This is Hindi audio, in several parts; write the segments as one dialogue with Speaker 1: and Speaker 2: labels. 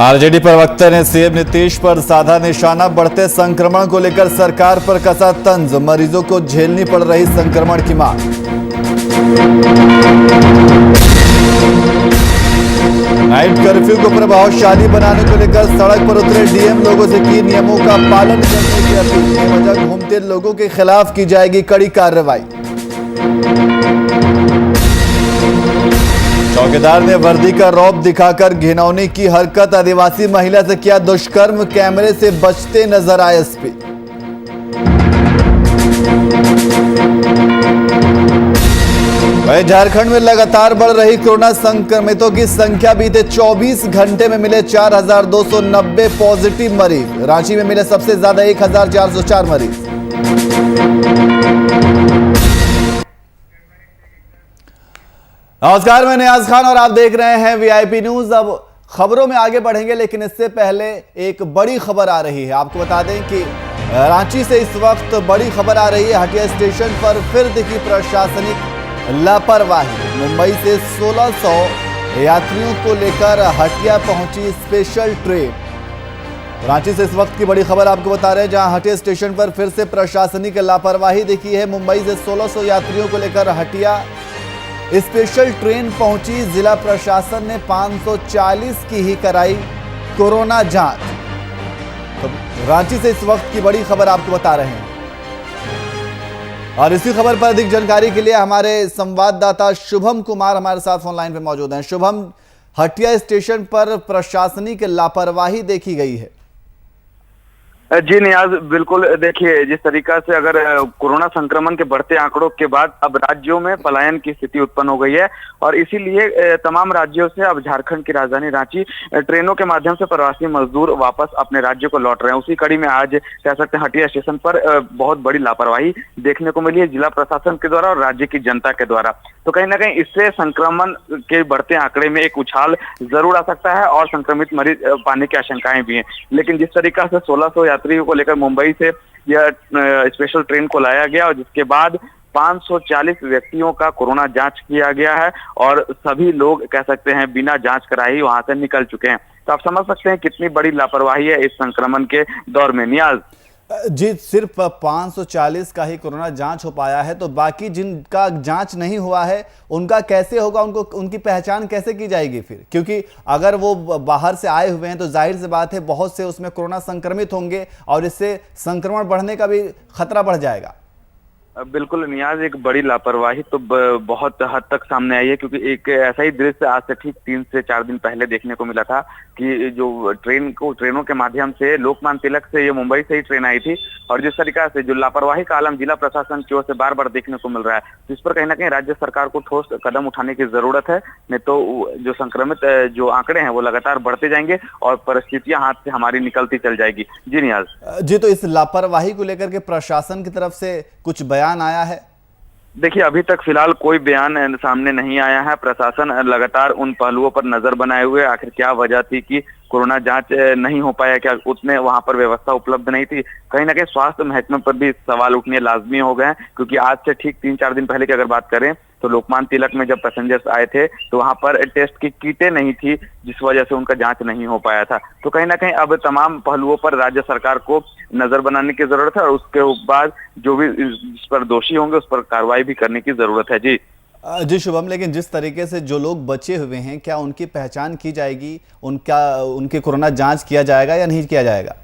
Speaker 1: आरजेडी प्रवक्ता ने सीएम नीतीश पर साधा निशाना। बढ़ते संक्रमण को लेकर सरकार पर कसा तंज। मरीजों को झेलनी पड़ रही संक्रमण की मार। नाइट कर्फ्यू को प्रभावशाली बनाने को लेकर सड़क पर उतरे डीएम। लोगों से की नियमों का पालन करने की अपील। बेवजह घूमते लोगों के खिलाफ की जाएगी कड़ी कार्रवाई। चौकीदार ने वर्दी का रौब दिखाकर घिनौनी की हरकत। आदिवासी महिला से किया दुष्कर्म। कैमरे से बचते नजर आए एसपी। वहीं झारखंड में लगातार बढ़ रही कोरोना संक्रमितों की संख्या। बीते 24 घंटे में मिले 4,290 पॉजिटिव मरीज। रांची में मिले सबसे ज्यादा 1,404 मरीज। नमस्कार, मैं नियाज खान और आप देख रहे हैं वीआईपी न्यूज। अब खबरों में आगे बढ़ेंगे, लेकिन इससे पहले एक बड़ी खबर आ रही है। आपको बता दें कि रांची से इस वक्त बड़ी खबर आ रही है। हटिया स्टेशन पर फिर दिखी प्रशासनिक लापरवाही। मुंबई से 1600 यात्रियों को लेकर हटिया पहुंची स्पेशल ट्रेन। रांची से इस वक्त की बड़ी खबर आपको बता रहे हैं, जहां हटिया स्टेशन पर फिर से प्रशासनिक लापरवाही दिखी है। मुंबई से 1600 यात्रियों को लेकर हटिया स्पेशल ट्रेन पहुंची। जिला प्रशासन ने 540 की ही कराई कोरोना जांच। तो रांची से इस वक्त की बड़ी खबर आपको बता रहे हैं। और इसी खबर पर अधिक जानकारी के लिए हमारे संवाददाता शुभम कुमार हमारे साथ फोन लाइन पे मौजूद हैं। शुभम, हटिया स्टेशन पर प्रशासनिक लापरवाही देखी गई है।
Speaker 2: जी नियाज, बिल्कुल। देखिए, जिस तरीका से अगर कोरोना संक्रमण के बढ़ते आंकड़ों के बाद अब राज्यों में पलायन की स्थिति उत्पन्न हो गई है और इसीलिए तमाम राज्यों से अब झारखंड की राजधानी रांची ट्रेनों के माध्यम से प्रवासी मजदूर वापस अपने राज्य को लौट रहे हैं। उसी कड़ी में आज कह सकते हैं हटिया स्टेशन पर बहुत बड़ी लापरवाही देखने को मिली है जिला प्रशासन के द्वारा और राज्य की जनता के द्वारा। तो कहीं ना कहीं इससे संक्रमण के बढ़ते आंकड़े में एक उछाल जरूर आ सकता है और संक्रमित मरीज पाने की आशंकाएं भी हैं। लेकिन जिस तरीका से 1600 यात्रियों को लेकर मुंबई से यह स्पेशल ट्रेन को लाया गया और जिसके बाद 540 व्यक्तियों का कोरोना जांच किया गया है और सभी लोग कह सकते हैं बिना जांच कराए ही वहां से निकल चुके हैं। तो आप समझ सकते हैं कितनी बड़ी लापरवाही है इस संक्रमण के दौर में। नियाज
Speaker 1: जी, सिर्फ 540 का ही कोरोना जांच हो पाया है, तो बाकी जिनका जांच नहीं हुआ है उनका कैसे होगा? उनको उनकी पहचान कैसे की जाएगी फिर? क्योंकि अगर वो बाहर से आए हुए हैं तो जाहिर सी बात है बहुत से उसमें कोरोना संक्रमित होंगे और इससे संक्रमण बढ़ने का भी खतरा बढ़ जाएगा।
Speaker 2: बिल्कुल नियाज, एक बड़ी लापरवाही तो बहुत हद तक सामने आई है क्योंकि एक ऐसा ही दृश्य आज से ठीक 3 से 4 दिन पहले देखने को मिला था कि जो ट्रेनों के माध्यम से लोकमान्य तिलक से ये मुंबई से ही ट्रेन आई थी और जिस तरीका से जो लापरवाही का आलम जिला प्रशासन की ओर से बार बार देखने को मिल रहा है, तो इस पर कहीं ना कहीं राज्य सरकार को ठोस कदम उठाने की जरूरत है। नहीं तो जो संक्रमित जो आंकड़े हैं वो लगातार बढ़ते जाएंगे और परिस्थितियां हाथ से हमारी निकलती चल जाएगी। जी नियाज
Speaker 1: जी, तो इस लापरवाही को लेकर के प्रशासन की तरफ से कुछ बयान आया है?
Speaker 2: देखिए, अभी तक फिलहाल कोई बयान सामने नहीं आया है। प्रशासन लगातार उन पहलुओं पर नजर बनाए हुए आखिर क्या वजह थी कि कोरोना जांच नहीं हो पाया, क्या उतने वहां पर व्यवस्था उपलब्ध नहीं थी। कहीं ना कहीं स्वास्थ्य महकमे पर भी सवाल उठने लाजमी हो गए हैं क्योंकि आज से ठीक 3-4 दिन पहले की अगर बात करें तो लोकमान्य तिलक में जब पैसेंजर्स आए थे तो वहां पर टेस्ट की किटें नहीं थी जिस वजह से उनका जांच नहीं हो पाया था। तो कहीं ना कहीं अब तमाम पहलुओं पर राज्य सरकार को नजर बनाने की जरूरत है और उसके बाद जो भी इस पर दोषी होंगे उस पर कार्रवाई भी करने की जरूरत है। जी
Speaker 1: शुभम, लेकिन जिस तरीके से जो लोग बचे हुए हैं क्या उनकी पहचान की जाएगी? उनके कोरोना जांच किया जाएगा या नहीं किया जाएगा?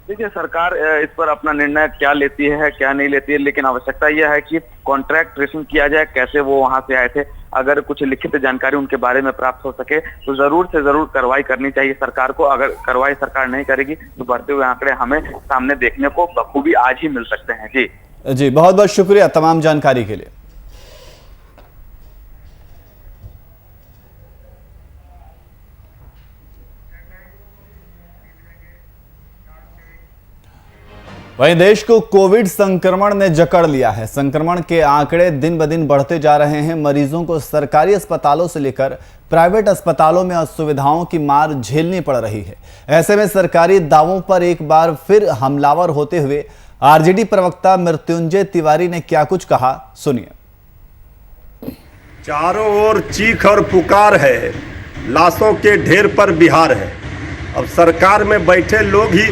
Speaker 2: देखिए, सरकार इस पर अपना निर्णय क्या लेती है क्या नहीं लेती है, लेकिन आवश्यकता यह है कि कॉन्ट्रैक्ट ट्रेसिंग किया जाए, कैसे वो वहां से आए थे। अगर कुछ लिखित जानकारी उनके बारे में प्राप्त हो सके तो जरूर से जरूर कार्रवाई करनी चाहिए सरकार को। अगर कार्रवाई सरकार नहीं करेगी तो बढ़ते हुए आंकड़े हमें सामने देखने को बखूबी आज ही मिल सकते हैं।
Speaker 1: जी, बहुत बहुत शुक्रिया तमाम जानकारी के लिए। वहीं देश को कोविड संक्रमण ने जकड़ लिया है। संक्रमण के आंकड़े दिन ब दिन बढ़ते जा रहे हैं। मरीजों को सरकारी अस्पतालों से लेकर प्राइवेट अस्पतालों में असुविधाओं की मार झेलनी पड़ रही है। ऐसे में सरकारी दावों पर एक बार फिर हमलावर होते हुए आरजेडी प्रवक्ता मृत्युंजय तिवारी ने क्या कुछ कहा, सुनिए।
Speaker 3: चारों ओर चीख और पुकार है, लाशों के ढेर पर बिहार है। अब सरकार में बैठे लोग ही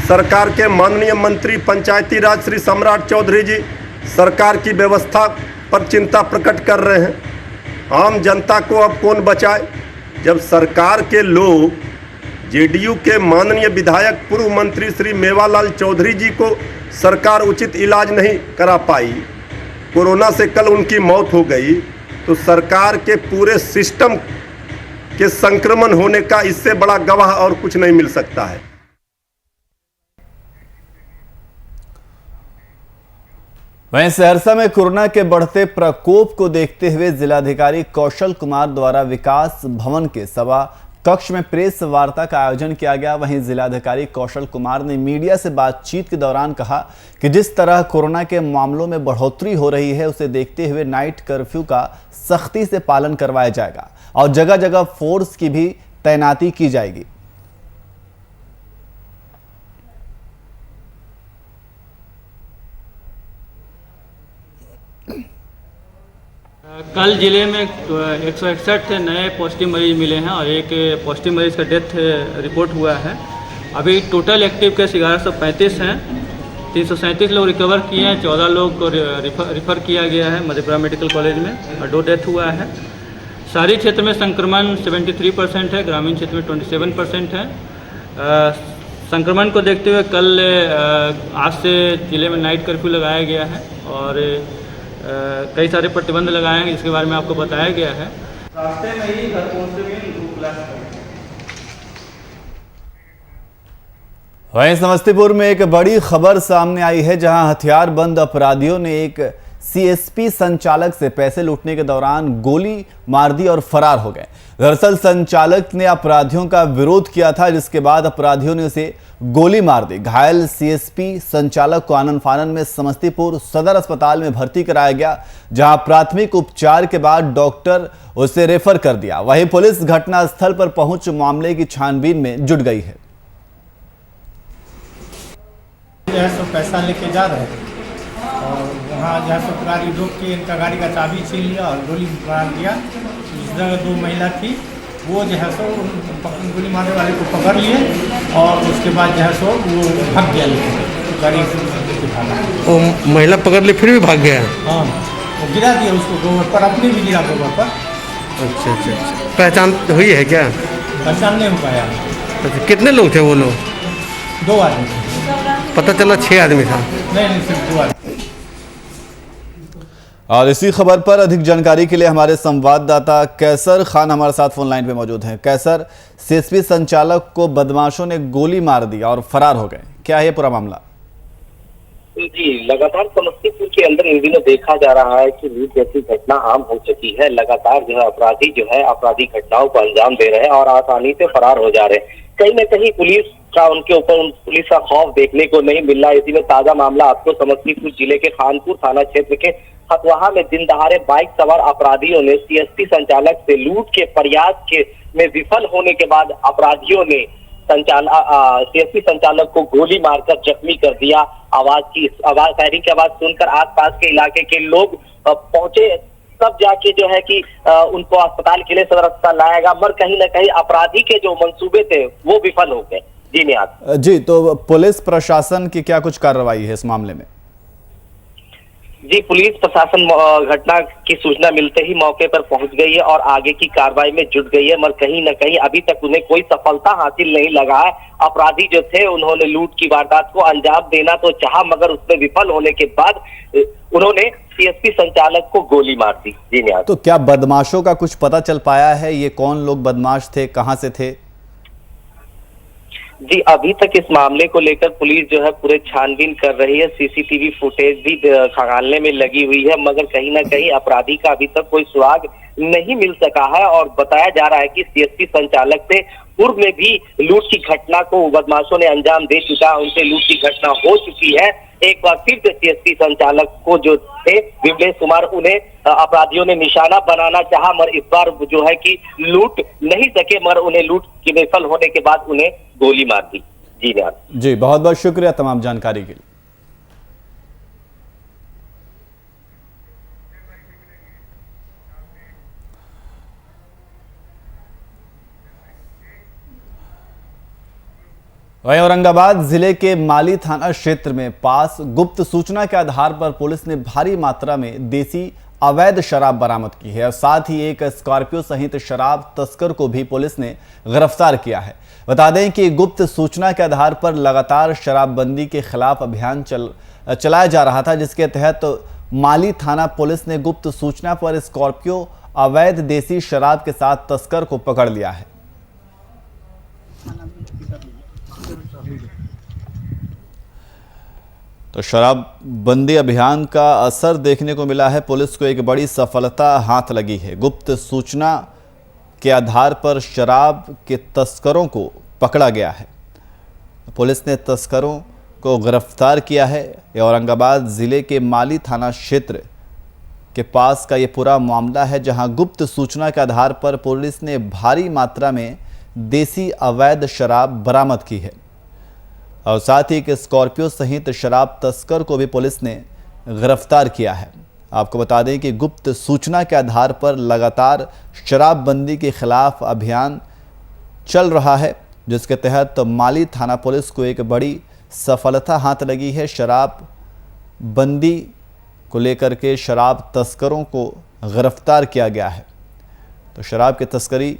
Speaker 3: सरकार के माननीय मंत्री पंचायती राज श्री सम्राट चौधरी जी सरकार की व्यवस्था पर चिंता प्रकट कर रहे हैं। आम जनता को अब कौन बचाए जब सरकार के लोग जेडीयू के माननीय विधायक पूर्व मंत्री श्री मेवालाल चौधरी जी को सरकार उचित इलाज नहीं करा पाई, कोरोना से कल उनकी मौत हो गई, तो सरकार के पूरे सिस्टम के संक्रमण होने का इससे बड़ा गवाह और कुछ नहीं मिल सकता है।
Speaker 1: वहीं सहरसा में कोरोना के बढ़ते प्रकोप को देखते हुए जिलाधिकारी कौशल कुमार द्वारा विकास भवन के सभा कक्ष में प्रेस वार्ता का आयोजन किया गया। वहीं जिलाधिकारी कौशल कुमार ने मीडिया से बातचीत के दौरान कहा कि जिस तरह कोरोना के मामलों में बढ़ोतरी हो रही है उसे देखते हुए नाइट कर्फ्यू का सख्ती से पालन करवाया जाएगा और जगह जगह फोर्स की भी तैनाती की जाएगी।
Speaker 4: कल जिले में 161 नए पॉजिटिव मरीज मिले हैं और एक पॉजिटिव मरीज का डेथ रिपोर्ट हुआ है। अभी टोटल एक्टिव केस 1135 हैं, 337 लोग रिकवर किए हैं, 14 लोग को रिफ़र किया गया है मधेपुरा मेडिकल कॉलेज में और 2 डेथ हुआ है। शहरी क्षेत्र में संक्रमण 73% है, ग्रामीण क्षेत्र में 27% है। संक्रमण को देखते हुए कल आज से जिले में नाइट कर्फ्यू लगाया गया है और कई सारे प्रतिबंध लगाए हैं, इसके बारे में आपको बताया गया है। रास्ते में ही घर पहुँचते हुए
Speaker 1: वहीं समस्तीपुर में एक बड़ी खबर सामने आई है, जहां हथियारबंद अपराधियों ने एक सीएसपी संचालक से पैसे लूटने के दौरान गोली मार दी और फरार हो गए। दरअसल संचालक ने अपराधियों का विरोध किया था, जिसके बाद अपराधियों ने उसे गोली मार दी। घायल सीएसपी संचालक को आनन फानन में समस्तीपुर सदर अस्पताल में भर्ती कराया गया, जहां प्राथमिक उपचार के बाद डॉक्टर उसे रेफर कर दिया। वहीं पुलिस घटनास्थल पर पहुंच मामले की छानबीन में जुट गई है।
Speaker 5: सब पैसा लेके जा रहे हैं और वहाँ जो है गाड़ी रोक के इनका गाड़ी का चाबी छीन लिया और गोली मार दिया। इस जगह 2 महिला थी, वो जो है सो गोली मारने वाले को पकड़ लिए और उसके बाद जो है सो वो भाग गया गाड़ी से।
Speaker 6: वो महिला पकड़ ली फिर भी भाग गया?
Speaker 5: हाँ, वो गिरा दिया उसको गोबर पर, अपने भी गिरा गोबर पर।
Speaker 6: अच्छा अच्छा अच्छा, पहचान हुई है क्या?
Speaker 5: पहचान नहीं हो पाया।
Speaker 6: अच्छा, कितने लोग थे वो लोग?
Speaker 5: 2 आदमी।
Speaker 6: पता चला 6 आदमी था।
Speaker 5: नहीं, सिर्फ 2 आदमी।
Speaker 1: और इसी खबर पर अधिक जानकारी के लिए हमारे संवाददाता कैसर खान हमारे साथ फोन लाइन पे मौजूद हैं। कैसर, सीएसपी संचालक को बदमाशों ने गोली मार दी और फरार हो गए, क्या है पूरा मामला?
Speaker 7: जी, लगातार समस्तीपुर के अंदर इन दिनों देखा जा रहा है कि लूट जैसी घटना आम हो चुकी है। लगातार जो है अपराधी आपराधिक घटनाओं को अंजाम दे रहे हैं और आसानी से फरार हो जा रहे हैं। कहीं न कहीं पुलिस का उनके ऊपर पुलिस का खौफ देखने को नहीं मिल रहा है। इसी में ताजा मामला आपको समस्तीपुर जिले के खानपुर थाना क्षेत्र के हथवाहा में दिन दहाड़े बाइक सवार अपराधियों ने सीएसपी संचालक से लूट के प्रयास में विफल होने के बाद अपराधियों ने सीएसपी संचालक को गोली मारकर जख्मी कर दिया। फायरिंग की आवाज सुनकर आसपास के इलाके के लोग पहुंचे, तब जाके जो है कि उनको अस्पताल के लिए सदर अस्पताल लाया गया, मगर कहीं ना कहीं अपराधी के जो मंसूबे थे वो विफल हो गए। जी निहाल
Speaker 1: जी, तो पुलिस प्रशासन की क्या कुछ कार्रवाई है इस मामले में?
Speaker 7: जी, पुलिस प्रशासन घटना की सूचना मिलते ही मौके पर पहुंच गई है और आगे की कार्रवाई में जुट गई है, मगर कहीं न कहीं अभी तक उन्हें कोई सफलता हासिल नहीं लगा है। अपराधी जो थे उन्होंने लूट की वारदात को अंजाम देना तो चाहा, मगर उसमें विफल होने के बाद उन्होंने सीएसपी संचालक को गोली मार दी। जी निहाल,
Speaker 1: तो क्या बदमाशों का कुछ पता चल पाया है? ये कौन लोग बदमाश थे, कहां से थे?
Speaker 7: जी, अभी तक इस मामले को लेकर पुलिस जो है पूरे छानबीन कर रही है, सीसीटीवी फुटेज भी खंगालने में लगी हुई है, मगर कहीं ना कहीं अपराधी का अभी तक कोई सुराग नहीं मिल सका है। और बताया जा रहा है कि सीएसपी संचालक से पूर्व में भी लूट की घटना को बदमाशों ने अंजाम दे चुका है, उनसे लूट की घटना हो चुकी है। एक बार फिर से सीएसपी संचालक को जो थे विमलेश कुमार, उन्हें अपराधियों ने निशाना बनाना चाहा, मगर इस बार जो है कि लूट नहीं सके, मगर उन्हें लूट के विफल होने के बाद उन्हें गोली मार दी। जी निहाल
Speaker 1: जी, बहुत बहुत शुक्रिया तमाम जानकारी के लिए। वहीं औरंगाबाद जिले के माली थाना क्षेत्र में पास गुप्त सूचना के आधार पर पुलिस ने भारी मात्रा में देसी अवैध शराब बरामद की है और साथ ही एक स्कॉर्पियो सहित शराब तस्कर को भी पुलिस ने गिरफ्तार किया है। बता दें कि गुप्त सूचना के आधार पर लगातार शराबबंदी के खिलाफ अभियान चलाया जा रहा था, जिसके तहत माली थाना पुलिस ने गुप्त सूचना पर स्कॉर्पियो अवैध देसी शराब के साथ तस्कर को पकड़ लिया है। तो शराबबंदी अभियान का असर देखने को मिला है। पुलिस को एक बड़ी सफलता हाथ लगी है। गुप्त सूचना के आधार पर शराब के तस्करों को पकड़ा गया है। पुलिस ने तस्करों को गिरफ्तार किया है। ये औरंगाबाद जिले के माली थाना क्षेत्र के पास का ये पूरा मामला है, जहां गुप्त सूचना के आधार पर पुलिस ने भारी मात्रा में देसी अवैध शराब बरामद की है और साथ ही एक स्कॉर्पियो सहित शराब तस्कर को भी पुलिस ने गिरफ्तार किया है। आपको बता दें कि गुप्त सूचना के आधार पर लगातार शराबबंदी के खिलाफ अभियान चल रहा है, जिसके तहत माली थाना पुलिस को एक बड़ी सफलता हाथ लगी है। शराबबंदी को लेकर के शराब तस्करों को गिरफ्तार किया गया है। तो शराब की तस्करी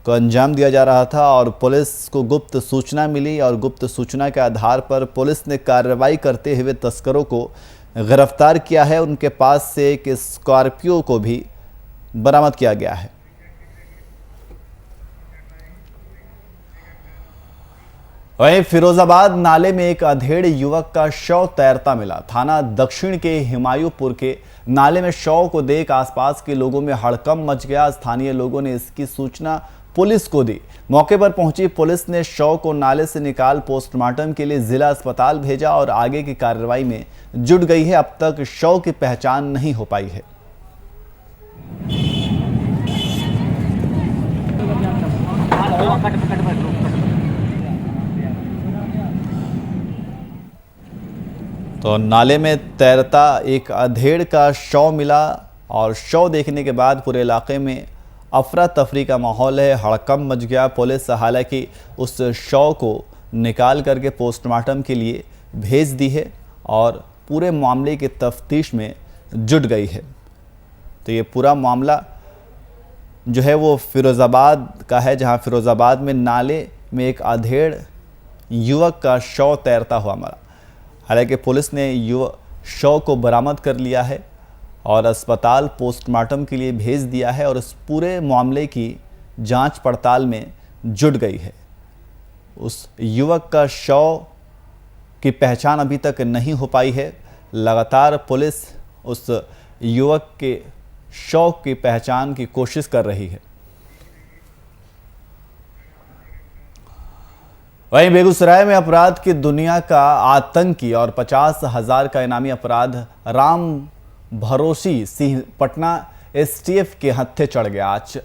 Speaker 1: को अंजाम दिया जा रहा था और पुलिस को गुप्त सूचना मिली और गुप्त सूचना के आधार पर पुलिस ने कार्रवाई करते हुए तस्करों को गिरफ्तार किया है। उनके पास से एक स्कॉर्पियो को भी बरामद किया गया है। वहीं फिरोजाबाद नाले में एक अधेड़ युवक का शव तैरता मिला। थाना दक्षिण के हिमायूपुर के नाले में शव को देख आसपास के लोगों में हड़कंप मच गया। स्थानीय लोगों ने इसकी सूचना पुलिस को दी। मौके पर पहुंची पुलिस ने शव को नाले से निकाल पोस्टमार्टम के लिए जिला अस्पताल भेजा और आगे की कार्रवाई में जुट गई है। अब तक शव की पहचान नहीं हो पाई है। तो नाले में तैरता एक अधेड़ का शव मिला और शव देखने के बाद पूरे इलाके में अफरा तफरी का माहौल है। हड़कंप मच गया। पुलिस हालांकि उस शव को निकाल करके पोस्टमार्टम के लिए भेज दी है और पूरे मामले की तफ्तीश में जुट गई है। तो ये पूरा मामला जो है वो फिरोज़ाबाद का है, जहां फिरोज़ाबाद में नाले में एक अधेड़ युवक का शव तैरता हुआ मरा। हालांकि पुलिस ने शव को बरामद कर लिया है और अस्पताल पोस्टमार्टम के लिए भेज दिया है और इस पूरे मामले की जांच पड़ताल में जुट गई है। उस युवक का शव की पहचान अभी तक नहीं हो पाई है। लगातार पुलिस उस युवक के शव की पहचान की कोशिश कर रही है। वहीं बेगूसराय में अपराध की दुनिया का आतंकी और 50,000 का इनामी अपराध राम भरोसी सिंह पटना एसटीएफ के हत्थे चढ़ गया। आज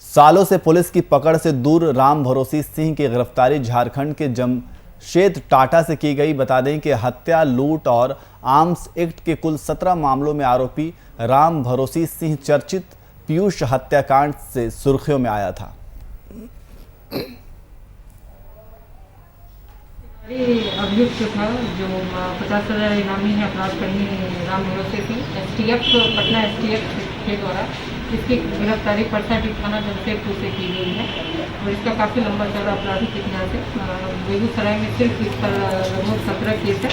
Speaker 1: सालों से पुलिस की पकड़ से दूर राम भरोसी सिंह की गिरफ्तारी झारखंड के जमशेद टाटा से की गई। बता दें कि हत्या, लूट और आर्म्स एक्ट के कुल 17 मामलों में आरोपी राम भरोसी सिंह चर्चित पीयूष हत्याकांड से सुर्खियों में आया था।
Speaker 8: अभियुक्त जो था, जो 50,000 इनामी है अपराध कर्मी राम भरोसे सिंह, एसटीएफ पटना एसटीएफ के द्वारा इसकी गिरफ्तारी परसाडी थाना जमशेदपुर से की गई है और इसका काफ़ी लंबा चौड़ा आपराधिक इतिहास है। बेगूसराय में सिर्फ इस पर लगभग 17 केस है।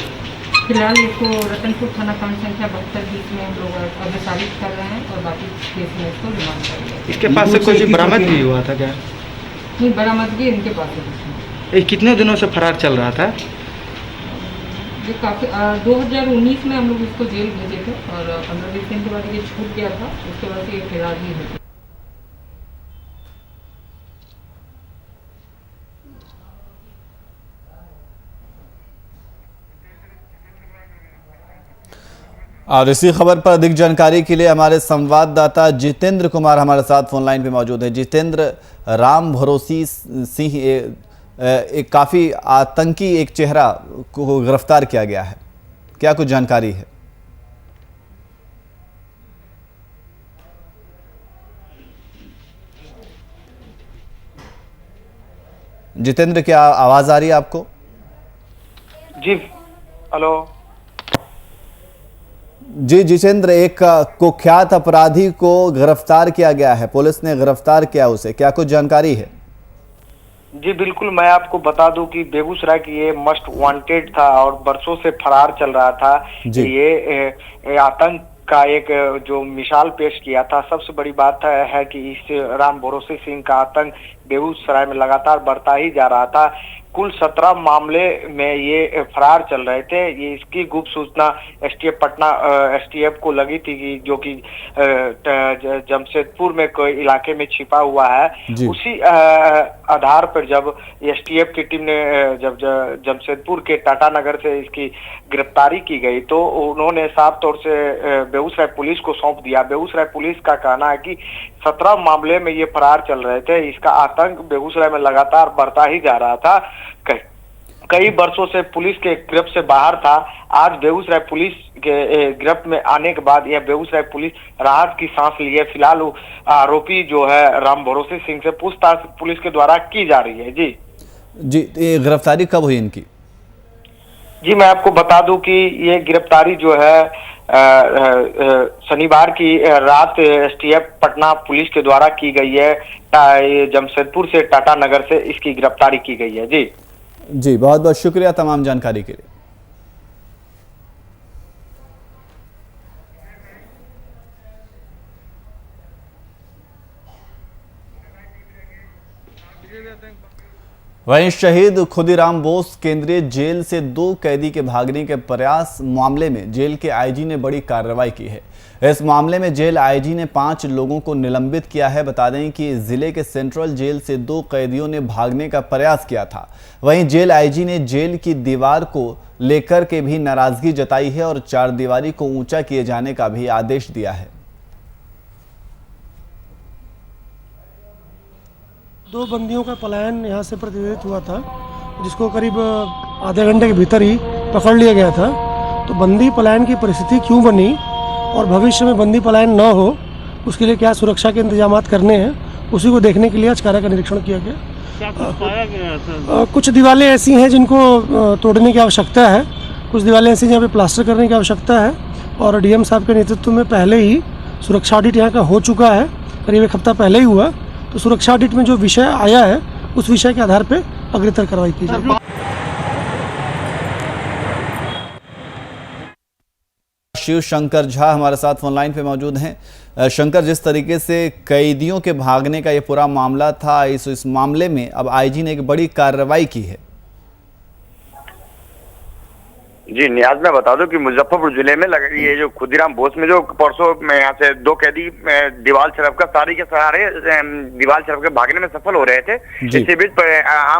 Speaker 8: फिलहाल इसको रतनपुर थाना कांड संख्या 72-20 में हम लोग अग्रसारित कर रहे हैं और बाकी केस में इसको रिमांड कर रहे हैं।
Speaker 9: इसके पास से कुछ बरामद भी हुआ था क्या?
Speaker 8: नहीं, बरामदगी इनके पास है।
Speaker 9: ये कितने दिनों से फरार चल रहा था?
Speaker 8: ये काफ़ी 2019 में हम लोग इसको जेल भेजे थे और 15-20 दिन के बाद ये छूट गया था। उसके बाद ये फिरार ही है।
Speaker 1: और इसी खबर पर अधिक जानकारी के लिए हमारे संवाददाता जितेंद्र कुमार हमारे साथ फोन लाइन पे मौजूद है। जितेंद्र, राम भरोसी सिंह एक काफ़ी आतंकी एक चेहरा को गिरफ्तार किया गया है, क्या कुछ जानकारी है? जितेंद्र, क्या आवाज आ रही है आपको?
Speaker 10: जी, हेलो
Speaker 1: जी जितेंद्र, एक कुख्यात अपराधी को गिरफ्तार किया गया है, पुलिस ने गिरफ्तार किया उसे, क्या कुछ जानकारी है?
Speaker 10: जी बिल्कुल, मैं आपको बता दूं कि बेगूसराय की ये मस्ट वांटेड था और बरसों से फरार चल रहा था। ये आतंक का एक जो मिसाल पेश किया था। सबसे बड़ी बात है कि इस राम भरोसे सिंह का आतंक बेगूसराय में लगातार बढ़ता ही जा रहा था। कुल 17 मामले में ये फरार चल रहे थे। ये इसकी गुप्त सूचना एसटीएफ पटना एसटीएफ को लगी थी कि जो कि जमशेदपुर में कोई इलाके में छिपा हुआ है। उसी आधार पर जब एसटीएफ की टीम ने जब जमशेदपुर के टाटा नगर से इसकी गिरफ्तारी की गई तो उन्होंने साफ तौर से बेगूसराय पुलिस को सौंप दिया। बेगूसराय पुलिस का कहना है कि 17 मामले में ये फरार चल रहे थे। इसका आतंक बेगूसराय में लगातार बढ़ता ही जा रहा था। कई वर्षों से पुलिस के गिरफ्त से बाहर था। आज बेगूसराय पुलिस के गिरफ्त में आने के बाद यह बेगूसराय पुलिस राहत की सांस ली है। फिलहाल आरोपी जो है राम भरोसे सिंह से पूछताछ पुलिस के द्वारा की जा रही है। जी,
Speaker 1: ये गिरफ्तारी कब हुई इनकी?
Speaker 10: जी मैं आपको बता दूं कि ये गिरफ्तारी जो है शनिवार की रात एसटीएफ पटना पुलिस के द्वारा की गई है। जमशेदपुर से टाटा नगर से इसकी गिरफ्तारी की गई है। जी
Speaker 1: बहुत बहुत शुक्रिया तमाम जानकारी के लिए। वहीं शहीद खुदीराम बोस केंद्रीय जेल से 2 कैदी के भागने के प्रयास मामले में जेल के आईजी ने बड़ी कार्रवाई की है। इस मामले में जेल आईजी ने 5 लोगों को निलंबित किया है। बता दें कि जिले के सेंट्रल जेल से 2 कैदियों ने भागने का प्रयास किया था। वहीं जेल आईजी ने जेल की दीवार को लेकर के भी नाराजगी जताई है और 4 दीवारी को ऊंचा किए जाने का भी आदेश दिया है।
Speaker 11: 2 बंदियों का पलायन यहाँ से प्रतिबंधित हुआ था, जिसको करीब आधे घंटे के भीतर ही पकड़ लिया गया था। तो बंदी पलायन की परिस्थिति क्यों बनी और भविष्य में बंदी पलायन न हो, उसके लिए क्या सुरक्षा के इंतजाम करने हैं, उसी को देखने के लिए आज कारा का निरीक्षण किया गया। कुछ दीवारें ऐसी हैं जिनको तोड़ने की आवश्यकता है, कुछ दीवारें ऐसी जहाँ पे प्लास्टर करने की आवश्यकता है और डीएम साहब के नेतृत्व में पहले ही सुरक्षा ऑडिट यहाँ का हो चुका है, करीब 1 हफ्ता पहले ही हुआ। तो सुरक्षा ऑडिट में जो विषय आया है उस विषय के आधार पर अग्रतर कार्रवाई की जाएगी।
Speaker 1: शिव शंकर झा हमारे साथ फोन लाइन पे मौजूद हैं। शंकर, जिस तरीके से कैदियों के भागने का ये पूरा मामला था, इस मामले में अब आईजी ने एक बड़ी कार्रवाई की है।
Speaker 2: जी नियाज, मैं बता दूं कि मुजफ्फरपुर जिले में ये जो खुदीराम बोस में जो परसों में यहाँ से 2 कैदी दीवार छरप का सारी के सहारे दीवार छरप के भागने में सफल हो रहे थे। इसी बीच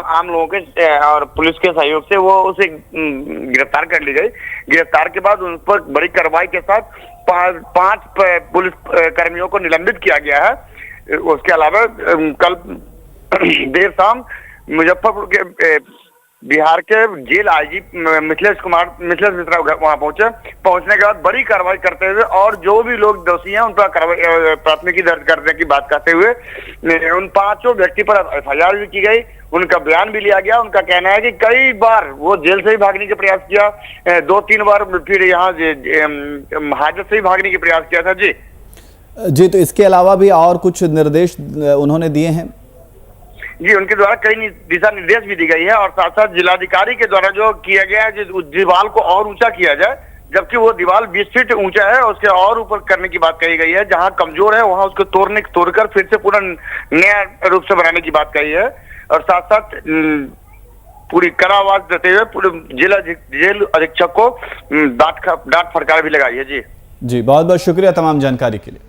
Speaker 2: आम लोगों के और पुलिस के सहयोग से वो उसे गिरफ्तार कर ली गई। गिरफ्तार के बाद उन पर बड़ी कार्रवाई के साथ 5 पुलिस कर्मियों को निलंबित किया गया है। उसके अलावा कल देर शाम मुजफ्फरपुर के बिहार के जेल आईजी मिथिलेश मिश्रा वहां पहुंचने के बाद बड़ी कार्रवाई करते हुए और जो भी लोग दोषी हैं उन पर प्राथमिकी दर्ज करने की बात करते हुए उन 5 व्यक्ति पर एफआईआर भी की गई। उनका बयान भी लिया गया। उनका कहना है कि कई बार वो जेल से ही भागने का प्रयास किया, 2-3 बार फिर यहाँ हाजत से ही भागने का प्रयास किया था। जी, तो इसके अलावा भी और कुछ निर्देश उन्होंने दिए हैं? जी, उनके द्वारा कई दिशा निर्देश भी दी गई है और साथ साथ जिलाधिकारी के द्वारा जो किया गया है उस दीवार को और ऊंचा किया जाए, जबकि वो दीवार 20 फीट ऊंचा है, उसके और ऊपर करने की बात कही गई है। जहां कमजोर है वहां उसको तोड़कर फिर से पूरा नया रूप से बनाने की बात कही है और साथ साथ पूरी कड़ा आवाज देते हुए पूरे जेल अधीक्षक को डांट फटकार भी लगाई है। जी बहुत बहुत शुक्रिया तमाम जानकारी के लिए।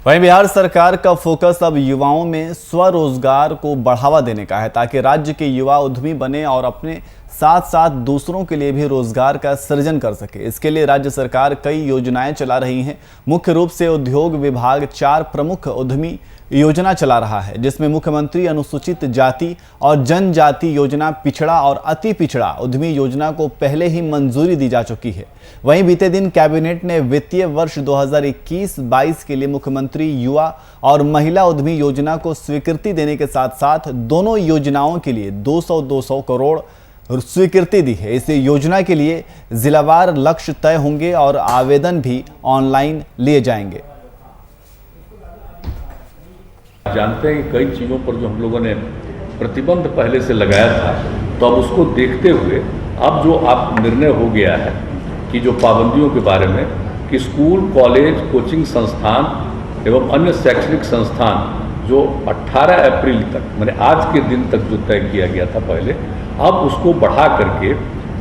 Speaker 2: वहीं बिहार सरकार का फोकस अब युवाओं में स्वरोजगार को बढ़ावा देने का है ताकि राज्य के युवा उद्यमी बने और अपने
Speaker 1: साथ साथ दूसरों के लिए भी रोजगार का सृजन कर सके। इसके लिए राज्य सरकार कई योजनाएं चला रही हैं। मुख्य रूप से उद्योग विभाग 4 प्रमुख उद्यमी योजना चला रहा है, जिसमें मुख्यमंत्री अनुसूचित जाति और जनजाति योजना, पिछड़ा और अति पिछड़ा उद्यमी योजना को पहले ही मंजूरी दी जा चुकी है। वहीं बीते दिन कैबिनेट ने वित्तीय वर्ष 2021-22 के लिए मुख्यमंत्री युवा और महिला उद्यमी योजना को स्वीकृति देने के साथ साथ दोनों योजनाओं के लिए 200-200 करोड़ स्वीकृति दी है। इस योजना के लिए जिलावार लक्ष्य तय होंगे और आवेदन भी ऑनलाइन लिए जाएंगे।
Speaker 12: जानते हैं कि कई चीज़ों पर जो हम लोगों ने प्रतिबंध पहले से लगाया था, तो अब उसको देखते हुए अब जो आप निर्णय हो गया है कि जो पाबंदियों के बारे में कि स्कूल, कॉलेज, कोचिंग संस्थान एवं अन्य शैक्षणिक संस्थान जो 18 अप्रैल तक माने आज के दिन तक जो तय किया गया था पहले, अब उसको बढ़ा करके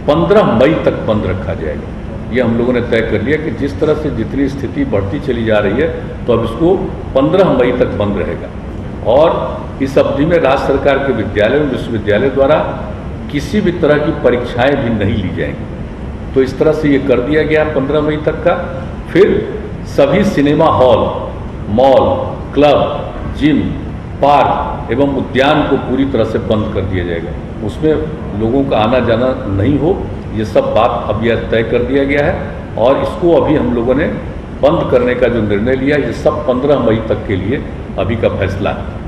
Speaker 12: 15 मई तक बंद रखा जाएगा। ये हम लोगों ने तय कर लिया कि जिस तरह से जितनी स्थिति बढ़ती चली जा रही है, तो अब इसको 15 मई तक बंद रहेगा। और इस अवधि में राज्य सरकार के विद्यालय और विश्वविद्यालय द्वारा किसी भी तरह की परीक्षाएं भी नहीं ली जाएंगी। तो इस तरह से ये कर दिया गया 15 मई तक का। फिर सभी cinema hall, mall, club, gym, park एवं उद्यान को पूरी तरह से बंद कर दिया जाएगा। उसमें लोगों का आना जाना नहीं हो, ये सब बात अब यह तय कर दिया गया है। और इसको अभी हम लोगों ने बंद करने का जो निर्णय लिया, ये सब 15 मई तक के लिए अभी का फैसला है।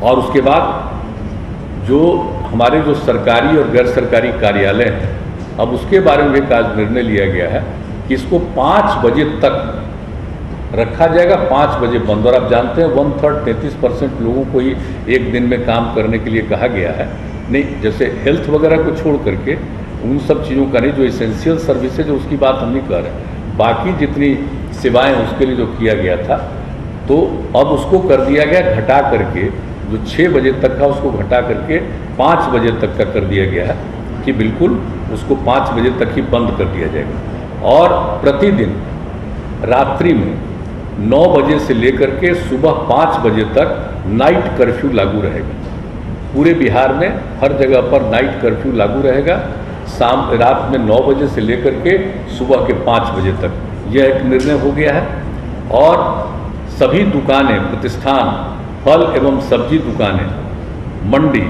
Speaker 12: और उसके बाद जो हमारे जो सरकारी और गैर सरकारी कार्यालय हैं, अब उसके बारे में एक आज निर्णय लिया गया है कि इसको 5 बजे तक रखा जाएगा, 5 बजे बंद। और आप जानते हैं 1/3 33% लोगों को ही एक दिन में काम करने के लिए कहा गया है। नहीं, जैसे हेल्थ वगैरह को छोड़ करके उन सब चीज़ों का नहीं, जो इसेंशियल सर्विसेज है उसकी बात हम नहीं कर रहे, बाकी जितनी सेवाएं उसके लिए जो किया गया था, तो अब उसको कर दिया गया घटा करके, जो 6 बजे तक का उसको घटा करके 5 बजे तक का कर दिया गया है कि बिल्कुल उसको 5 बजे तक ही बंद कर दिया जाएगा। और प्रतिदिन रात्रि में 9 बजे से लेकर के सुबह 5 बजे तक नाइट कर्फ्यू लागू रहेगा। पूरे बिहार में हर जगह पर नाइट कर्फ्यू लागू रहेगा, रात में 9 बजे से लेकर के सुबह के 5 बजे तक। यह एक निर्णय हो गया है। और सभी दुकानें, प्रतिष्ठान, फल एवं सब्जी दुकानें, मंडी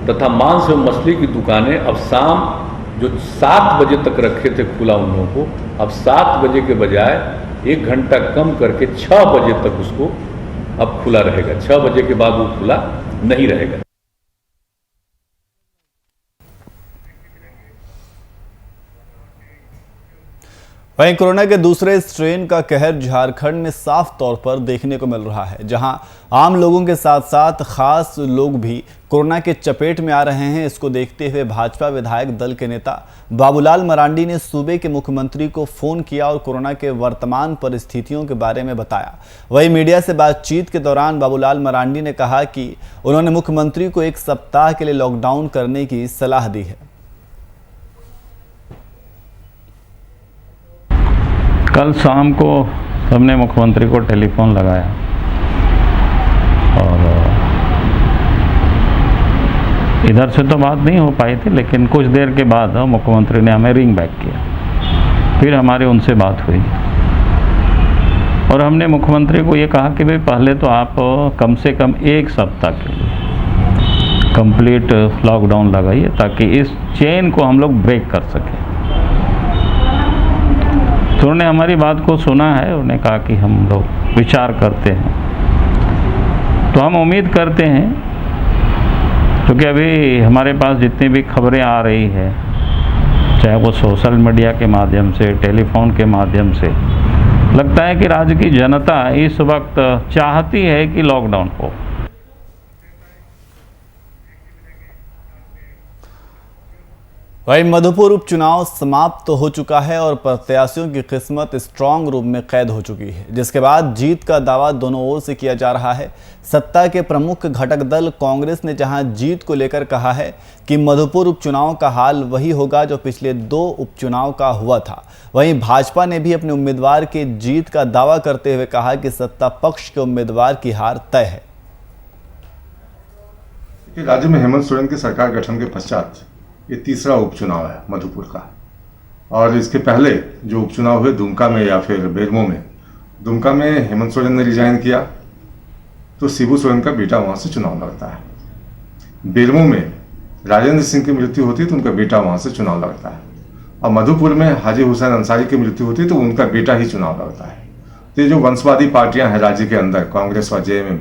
Speaker 12: तथा मांस एवं मछली की दुकानें अब शाम जो 7 बजे तक रखे थे खुला उन लोगों को, अब 7 बजे के बजाय 1 घंटा कम करके 6 बजे तक उसको अब खुला रहेगा। 6 बजे के बाद वो खुला नहीं रहेगा।
Speaker 1: वहीं कोरोना के दूसरे स्ट्रेन का कहर झारखंड में साफ तौर पर देखने को मिल रहा है, जहां आम लोगों के साथ साथ खास लोग भी कोरोना के चपेट में आ रहे हैं। इसको देखते हुए भाजपा विधायक दल के नेता बाबूलाल मरांडी ने सूबे के मुख्यमंत्री को फोन किया और कोरोना के वर्तमान परिस्थितियों के बारे में बताया। वहीं मीडिया से बातचीत के दौरान बाबूलाल मरांडी ने कहा कि उन्होंने मुख्यमंत्री को 1 सप्ताह के लिए लॉकडाउन करने की सलाह दी है।
Speaker 13: कल शाम को हमने मुख्यमंत्री को टेलीफोन लगाया और इधर से तो बात नहीं हो पाई थी, लेकिन कुछ देर के बाद मुख्यमंत्री ने हमें रिंग बैक किया। फिर हमारी उनसे बात हुई और हमने मुख्यमंत्री को ये कहा कि भाई पहले तो आप कम से कम 1 सप्ताह के लिए कंप्लीट लॉकडाउन लगाइए, ताकि इस चेन को हम लोग ब्रेक कर सकें। तो उन्होंने हमारी बात को सुना है, उन्होंने कहा कि हम लोग विचार करते हैं। तो हम उम्मीद करते हैं, क्योंकि अभी हमारे पास जितनी भी खबरें आ रही है, चाहे वो सोशल मीडिया के माध्यम से, टेलीफोन के माध्यम से, लगता है कि राज्य की जनता इस वक्त चाहती है कि लॉकडाउन हो।
Speaker 1: वहीं मधुपुर उपचुनाव समाप्त तो हो चुका है और प्रत्याशियों की किस्मत स्ट्रांग रूम में कैद हो चुकी है, जिसके बाद जीत का दावा दोनों ओर से किया जा रहा है। सत्ता के प्रमुख घटक दल कांग्रेस ने जहां जीत को लेकर कहा है कि मधुपुर उपचुनाव का हाल वही होगा जो पिछले 2 उपचुनाव का हुआ था, वहीं भाजपा ने भी अपने उम्मीदवार के जीत का दावा करते हुए कहा कि सत्ता पक्ष के उम्मीदवार की हार तय है।
Speaker 14: राज्य में हेमंत सोरेन की सरकार गठन के पश्चात ये तीसरा उपचुनाव है मधुपुर का। और इसके पहले जो उपचुनाव हुए दुमका में या फिर बेरमो में, दुमका में हेमंत सोरेन ने रिजाइन किया तो शिबू सोरेन का बेटा वहाँ से चुनाव लड़ता है। बेरमो में राजेंद्र सिंह की मृत्यु होती है तो उनका बेटा वहाँ से चुनाव लड़ता है। और मधुपुर में हाजी हुसैन अंसारी की मृत्यु होती है तो उनका बेटा ही चुनाव लड़ता है। तो ये जो वंशवादी पार्टियां हैं राज्य के अंदर, कांग्रेस और जेएमएम,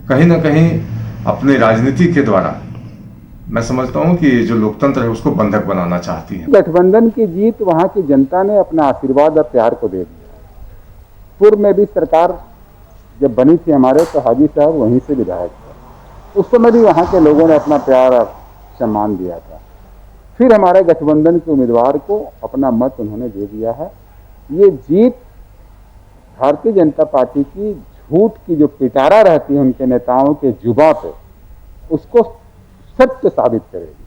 Speaker 14: कहीं ना कहीं अपने राजनीति के द्वारा मैं समझता हूं कि जो लोकतंत्र है उसको बंधक बनाना चाहती है।
Speaker 15: गठबंधन की जीत वहां की जनता ने अपना आशीर्वाद और प्यार को दे दिया। पूर्व में भी सरकार जब बनी थी हमारे, तो हाजी साहब वहीं से विधायक थे। उस समय भी वहां के लोगों ने अपना प्यार और सम्मान दिया था। फिर हमारे गठबंधन के उम्मीदवार को अपना मत उन्होंने दे दिया है। ये जीत भारतीय जनता पार्टी की झूठ की जो पिटारा रहती है उनके नेताओं के जुबां पे, उसको सत्य साबित करेगी।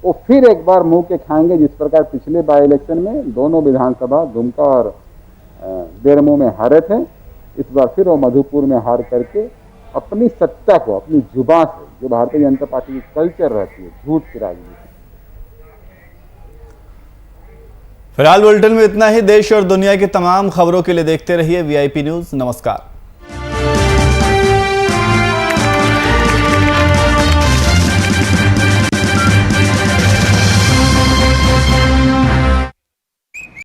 Speaker 15: वो फिर एक बार मुंह के खाएंगे, जिस प्रकार पिछले बाई इलेक्शन में दोनों विधानसभा दुमका और बेरमो में हारे थे। इस बार फिर वो मधुपुर में हार करके अपनी सत्ता को अपनी जुबां से, जो भारतीय जनता पार्टी की कल्चर रहती है झूठ की राजनीति।
Speaker 1: फिलहाल बुलेटिन में इतना ही। देश और दुनिया की तमाम खबरों के लिए देखते रहिए VIP न्यूज़। नमस्कार।